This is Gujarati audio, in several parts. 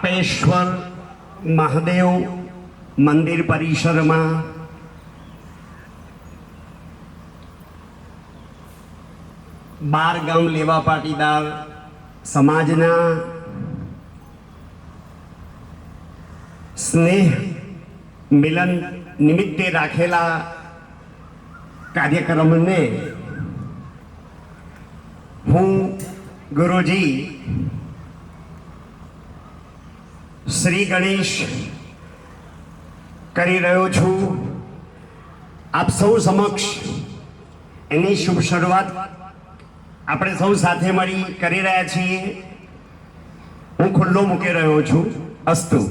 પાટેશ્વર મહાદેવ મંદિર પરિસરમાં બાર ગામ લેવા પાટીદાર સમાજના સ્નેહ મિલન નિમિત્તે રાખેલા કાર્યક્રમને હું ગુરુજી શ્રી ગણેશ કરી રહ્યો છું. આપ સૌ સમક્ષ એની શુભ શરૂઆત આપણે સૌ સાથે મળી કરી રહ્યા છીએ. હું ખુલ્લો મૂકી રહ્યો છું. અસ્તુ.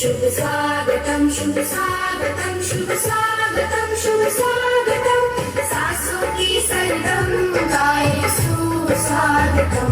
शुभ स्वागतम शुभ स्वागतम शुभ स्वागतम शुभ स्वागतम सासों की सरगम गाए शुभ स्वागतम.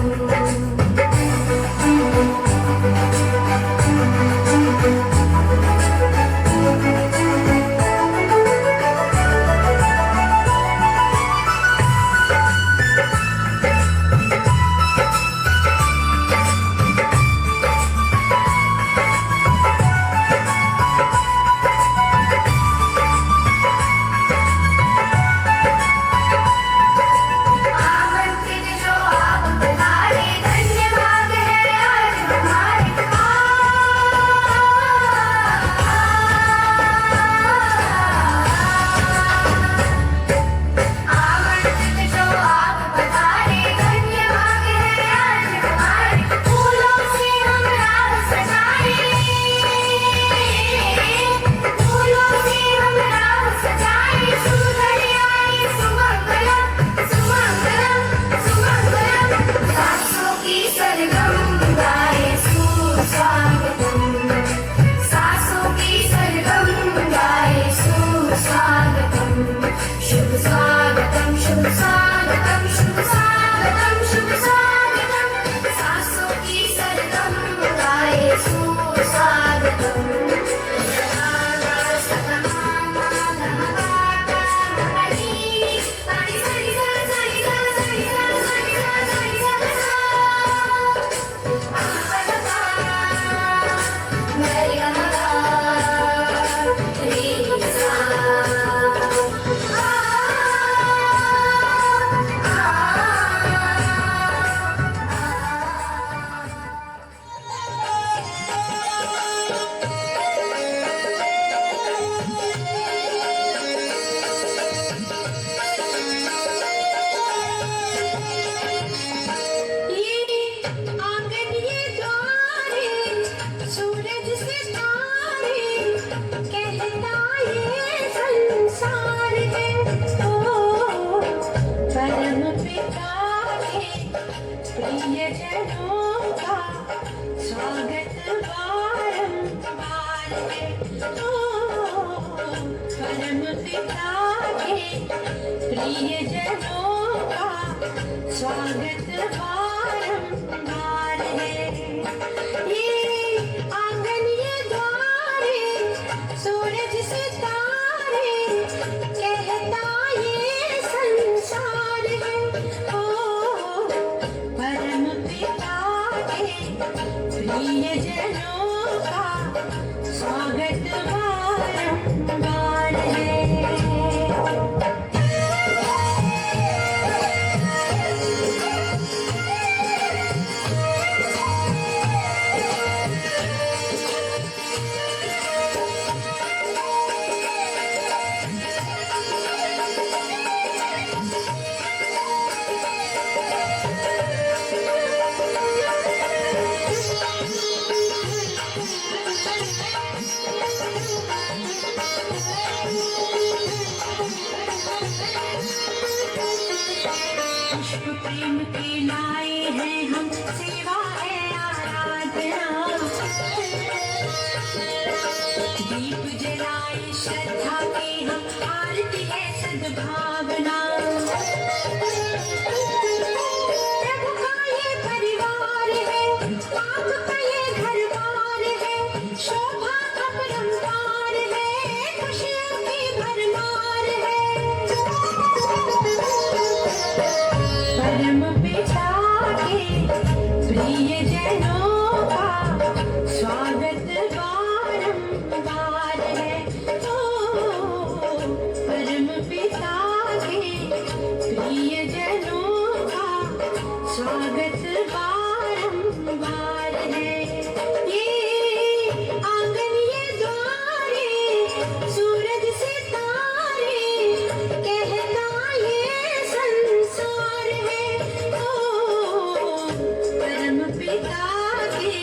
शोभा अपरंपार है खुशियाँ प्रियजनों का स्वागत बारंबार है। ये आंगन ये द्वारे सूरज सितारे कहता ये संसार है। ओ परम पिता के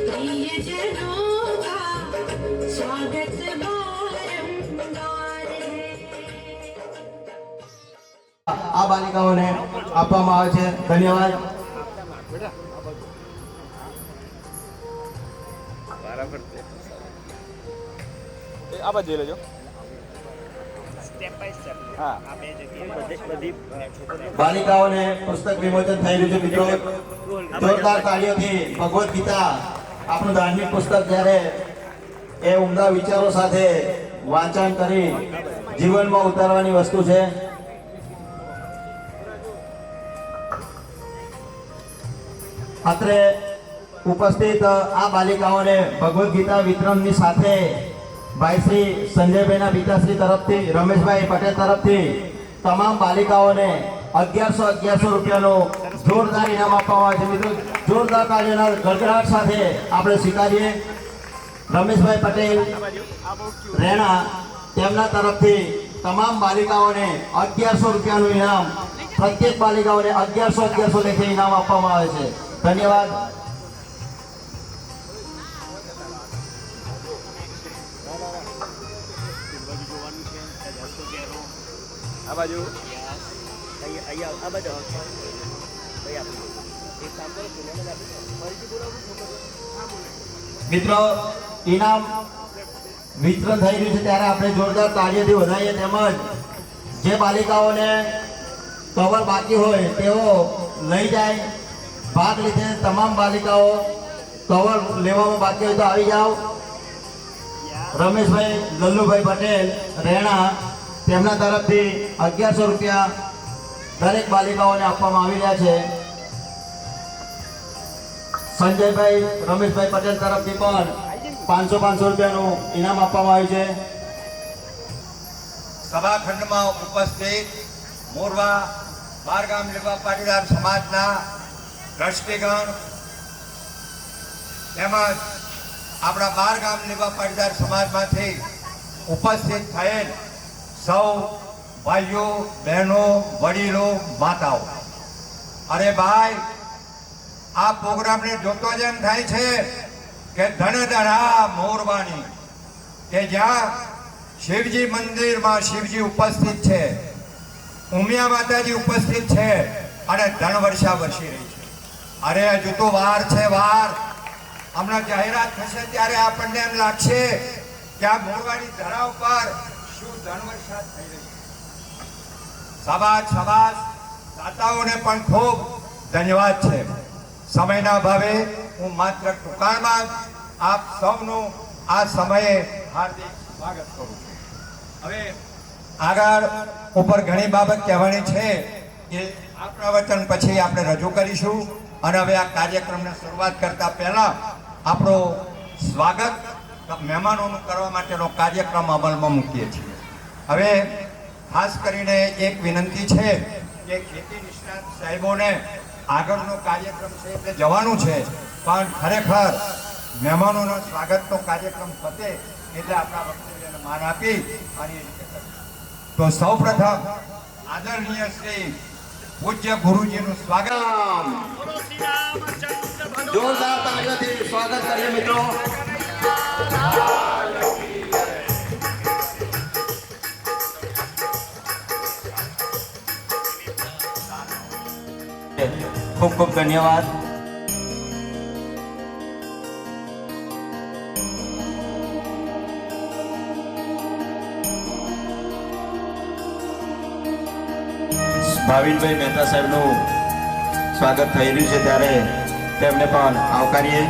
प्रियजनों का स्वागत बारंबार है। આ બાલિકાઓને આપવામાં આવે છે. ધન્યવાદ. આ બાજુ લેજો. બાલિકાઓને પુસ્તક વિમોચન થઈ રહ્યું છે મિત્રો. જોરદાર તાળીઓથી ભગવદ્ ગીતા આપણું ધાર્મિક પુસ્તક જ્યારે એ ઉમદા વિચારો સાથે વાંચન કરી જીવનમાં ઉતારવાની વસ્તુ છે. અત્રે ઉપસ્થિત આ બાલિકાઓને ભગવદ્ ગીતા વિતરણની સાથે ભાઈ શ્રી સંજયભાઈના પિતાશ્રી તરફથી રમેશભાઈ પટેલ તરફથી તમામ બાલિકાઓને 1100 રૂપિયાનું જોરદાર ઇનામ આપવામાં આવે છે. મિત્રો જોરદાર તાળીઓના ગડગડાટ સાથે આપણે સ્વીકારીએ. રમેશભાઈ પટેલ રેણા તેમના તરફથી તમામ બાલિકાઓને 1100 રૂપિયાનું ઇનામ, પ્રત્યેક બાલિકાઓને 1100 લેખે ઇનામ આપવામાં આવે છે. ધન્યવાદ. આ બાજુ મિત્રો ઇનામ વિતરણ થઈ રહ્યું છે ત્યારે આપણે જોરદાર તાળીઓથી વધાવીએ. તેમજ જે બાલિકાઓને કવર બાકી હોય તેઓ લઈ જાય. ભાગ લીધે તમામ બાલિકાઓ કવર લેવામાં બાકી હોય તો આવી જાઓ. રમેશભાઈ લલ્લુભાઈ પટેલ રેણા તેમના તરફથી 1100 રૂપિયા દરેક બાલિકાઓને આપવામાં આવી રહ્યા છે. સંજયભાઈ રમેશભાઈ પટેલ તરફથી પણ 500 રૂપિયાનું ઇનામ આપવામાં આવ્યું છે. સભાખંડમાં ઉપસ્થિત મોરવા બારગામ લેવા પાટીદાર સમાજના દ્રષ્ટિગણ તેમજ આપણા બારગામ લેવા પાટીદાર સમાજમાંથી ઉપસ્થિત થયેલ સૌ ભાઈઓ બહેનો વડીલો માતાઓ, અરે ભાઈ આ પ્રોગ્રામને જોતો જ એમ થાય છે કે ધનધરા મોરવાની કે જ્યાં શિવજી મંદિરમાં શિવજી ઉપસ્થિત છે, ઉમિયા માતાજી ઉપસ્થિત છે અને ધનવર્ષા વરસી રહી છે. અરે હજુ તો વાર છે, વાર. હમણાં જાહેરાત થશે ત્યારે આપણને એમ લાગશે કે આ મોરવાની ધરા ઉપર શું ધનવર્ષા થઈ રહી છે. શાબાશ શાબાશ. દાતાઓને પણ ખૂબ ધન્યવાદ છે. સમયના અભાવે હું માત્ર ટૂંકાણમાં આપ સૌનું આ સમયે હાર્દિક સ્વાગત કરું છું. હવે આગળ ઉપર ઘણી બાબત કહેવાની છે કે આ પ્રવચન પછી આપણે રજૂ કરીશું. અને હવે આ કાર્યક્રમને શરૂઆત કરતા પહેલા આપણો સ્વાગત મહેમાનોનું કરવા માટેનો કાર્યક્રમ અમલમાં મૂકીએ છીએ. હવે ખાસ કરીને એક વિનંતી છે કે ખેતી નિષ્ણાત સાહેબોને આગળનો કાર્યક્રમ છે એટલે જવાનું છે, પણ ખરેખર મહેમાનોનો સ્વાગતનો કાર્યક્રમ પતે એટલે આપણા વક્તવ્યને માન આપી અને એ રીતે કરીશું. તો સૌપ્રથમ આદરણીય શ્રી પૂજ્ય ગુરુજીનું સ્વાગત. જોરદાર તાળીઓથી સ્વાગત કરીએ મિત્રો. ખૂબ ખૂબ ધન્યવાદ. ભાવિનભાઈ મહેતા સાહેબનું સ્વાગત થઈ રહ્યું છે ત્યારે તેમને પણ આવકારીએ.